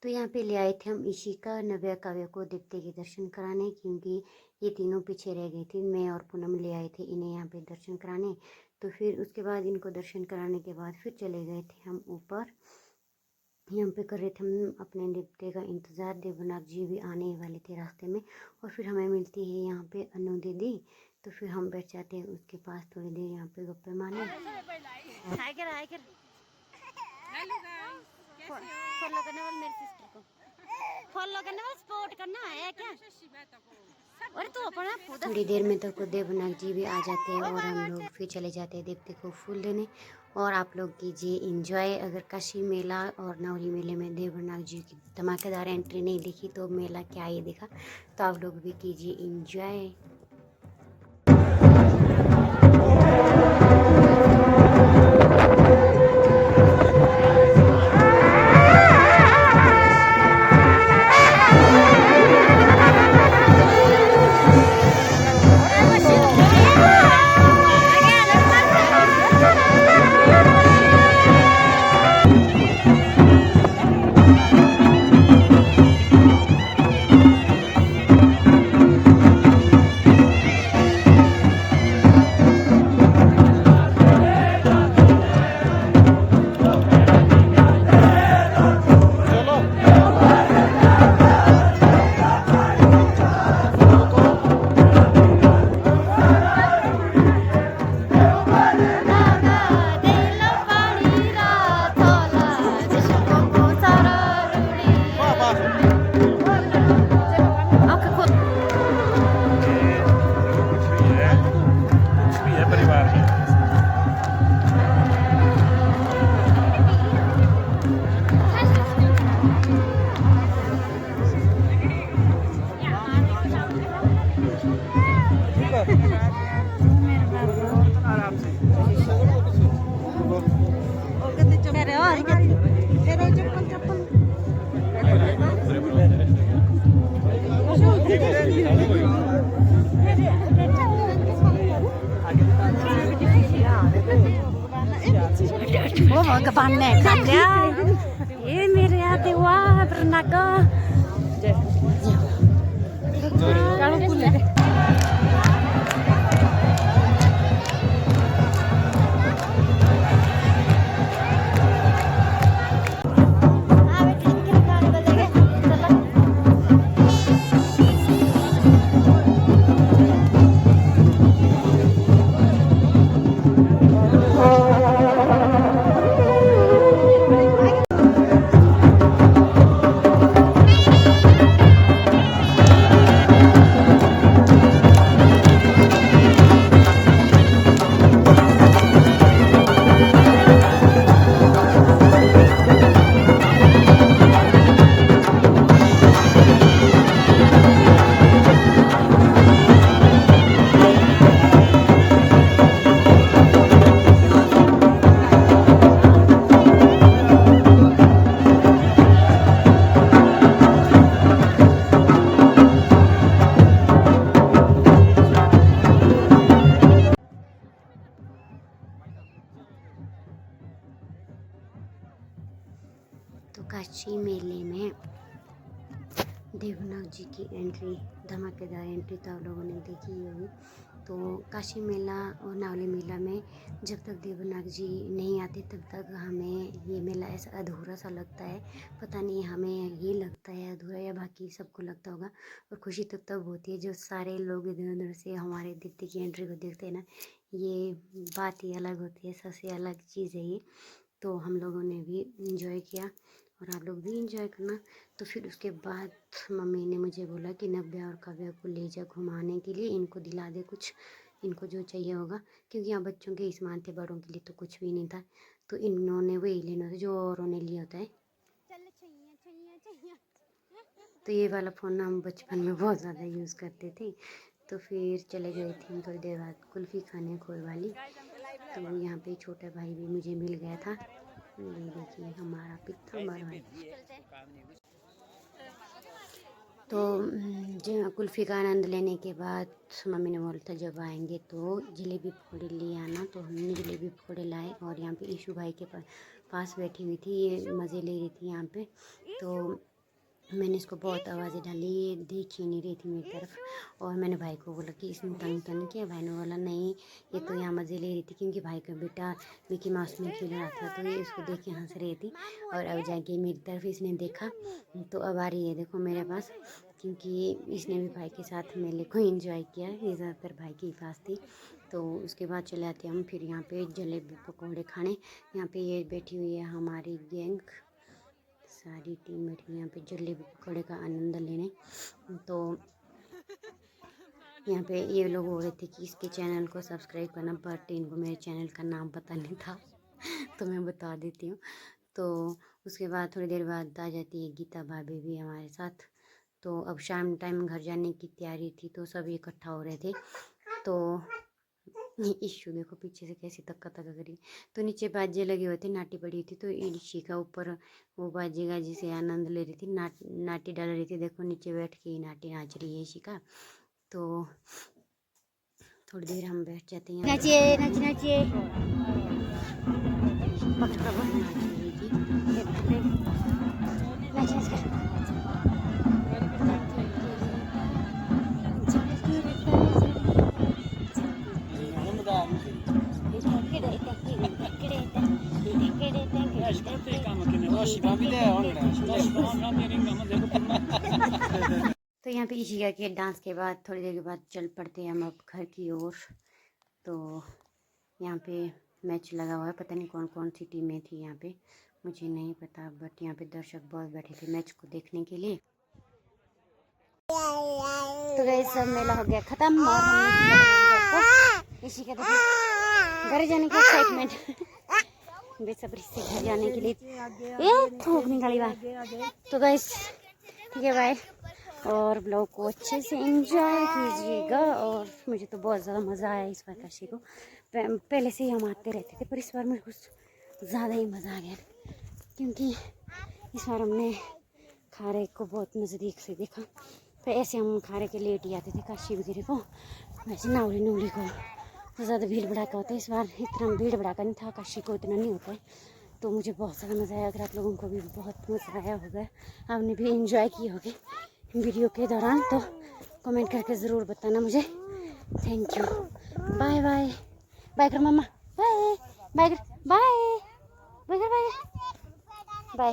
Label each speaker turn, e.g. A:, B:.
A: तो यहाँ पे ले आए थे हम इशिका, नव्या, काव्या को देवते के दर्शन कराने, क्योंकि ये तीनों पीछे रह गई थी। मैं और पूनम ले आए थे इन्हें यहाँ पे दर्शन कराने। तो फिर उसके बाद इनको दर्शन कराने के बाद फिर चले गए थे हम ऊपर। यहाँ पे कर रहे थे हम अपने देवते का इंतज़ार। देवनाग जी भी आने ही वाले थे रास्ते में, और फिर हमें मिलती है यहाँ पे अनु दीदी। तो फिर हम बैठ जाते हैं उसके पास थोड़ी देर, यहाँ पे गप्पे मारने। फॉलो करने वाले मेरी सिस्टर को फॉलो करने वाले सपोर्ट करना है क्या? और तू अपना थोड़ी देर में तो देवनाग जी भी आ जाते हैं और हम लोग फिर चले जाते हैं देवते को फूल देने। और आप लोग कीजिए इंजॉय। अगर काशी मेला और नवली मेले में देवनाग जी की धमाकेदार एंट्री नहीं दिखी तो मेला क्या ही दिखा। तो आप लोग भी कीजिए enjoy. Oh, mau ke panekan ya. Ini lihat wah pernah ke. Kalau kulit. तो काशी मेले में देवनाग जी की एंट्री, धमाकेदार एंट्री तो आप लोगों ने देखी ही होगी। तो काशी मेला और नावली मेला में जब तक देवनाग जी नहीं आते तब तक हमें ये मेला ऐसा अधूरा सा लगता है। पता नहीं हमें ये लगता है अधूरा या बाकी सबको लगता होगा। और खुशी तो तब होती है जो सारे लोग इधर उधर से हमारे दीदी की एंट्री को देखते हैं ना, ये बात ही अलग होती है, सबसे अलग चीज़ है ये। तो हम लोगों ने भी इंजॉय किया और आप लोग भी इंजॉय करना। तो फिर उसके बाद मम्मी ने मुझे बोला कि नव्या और काव्या को ले जा घुमाने के लिए, इनको दिला दे कुछ, इनको जो चाहिए होगा, क्योंकि यहाँ बच्चों के सामान थे, बड़ों के लिए तो कुछ भी नहीं था। तो इन्होंने वही लेना था जो औरों ने लिया होता है। तो ये वाला फ़ोन हम बचपन में बहुत ज़्यादा यूज़ करते थे। तो फिर चले गए थे हम थोड़ी देर बाद कुल्फ़ी खाने खोए वाली। तो यहाँ पे छोटा भाई भी मुझे मिल गया था। ये देखिए हमारा पित्तल बड़ा भाई। तो जो कुल्फ़ी का आनंद लेने के बाद मम्मी ने बोला था जब आएंगे तो जलेबी पकौड़े ले आना। तो हमने जलेबी पकौड़े लाए और यहाँ पे ईशू भाई के पास बैठी हुई थी, ये मज़े ले रही थी यहाँ पे। तो मैंने इसको बहुत आवाज़ें डाली, ये देख ही नहीं रही थी मेरी तरफ। और मैंने भाई को बोला कि इसने तंग तो नहीं किया। भाई ने बोला नहीं, ये तो यहाँ मज़े ले रही थी, क्योंकि भाई का बेटा मिकी माउस में खेल रहा था, तो ये इसको देख के हंस रही थी। और अब जाके मेरी तरफ इसने देखा, तो अब आ रही है देखो मेरे पास, क्योंकि इसने भी भाई के साथ मेले को एंजॉय किया। ये ज़्यादातर भाई के पास थी। तो उसके बाद चले आते हम फिर यहाँ पे जलेबी पकौड़े खाने। यहाँ पे ये बैठी हुई है हमारी गैंग, सारी टीम बैठी हुई यहाँ पे जलेबी पकौड़े का आनंद लेने। तो यहाँ पे ये लोग हो रहे थे कि इसके चैनल को सब्सक्राइब करना, बट इनको मेरे चैनल का नाम पता नहीं था तो मैं बता देती हूँ। तो उसके बाद थोड़ी देर बाद आ जाती है गीता भाभी भी हमारे साथ। तो अब शाम टाइम घर जाने की तैयारी थी, तो सब इकट्ठा हो रहे थे। तो इशू देखो पीछे से कैसी तक्का तक्का करी। तो नीचे बाजे लगे हुए थे, नाटी पड़ी थी, तो इशिका ऊपर वो बाजे गाजी से आनंद ले रही थी, नाटी डाल रही थी। देखो नीचे बैठ के नाटी नाच रही है इशिका। तो थोड़ी देर हम बैठ जाते हैं, नाचिए नाचिए नाचिए, नाच रही थी, तो यहाँ पे इशिका के डांस के बाद थोड़ी देर के बाद चल पड़ते हैं हम अब घर की ओर। तो यहाँ पे मैच लगा हुआ है, पता नहीं कौन कौन सी टीमें थी यहाँ पे, मुझे नहीं पता, बट यहाँ पे दर्शक बहुत बैठे थे मैच को देखने के लिए। तो गाइस सब मेला हो गया ख़त्म और हमने इशिका देखो घर जाने की एक्साइटमेंट बेसब्री से घर जाने के लिए थोक निकाली बात। तो गाइस ठीक है बाय, और ब्लॉग को अच्छे से एंजॉय कीजिएगा। और मुझे तो बहुत ज़्यादा मज़ा आया इस बार काशी को। पहले से ही हम आते रहते थे, पर इस बार मुझे कुछ ज़्यादा ही मज़ा आ गया, क्योंकि इस बार हमने खारे को बहुत नज़दीक से देखा। तो ऐसे हम खारे के लेट ही आते थे काशी वगैरह को, वैसे नावली नूली को तो ज़्यादा भीड़ भड़ाका होता है। इस बार इतना भीड़ भड़ाका नहीं था, काशी को इतना नहीं होता है। तो मुझे बहुत ज़्यादा मज़ा आया। अगर आप लोगों को भी बहुत मज़ा आया होगा, आपने भी इंजॉय किए होंगे वीडियो के दौरान, तो कमेंट करके ज़रूर बताना मुझे। Thank you, bye bye bye कर मम्मा, बाय बाय कर बाय बाय कर बाय बाय।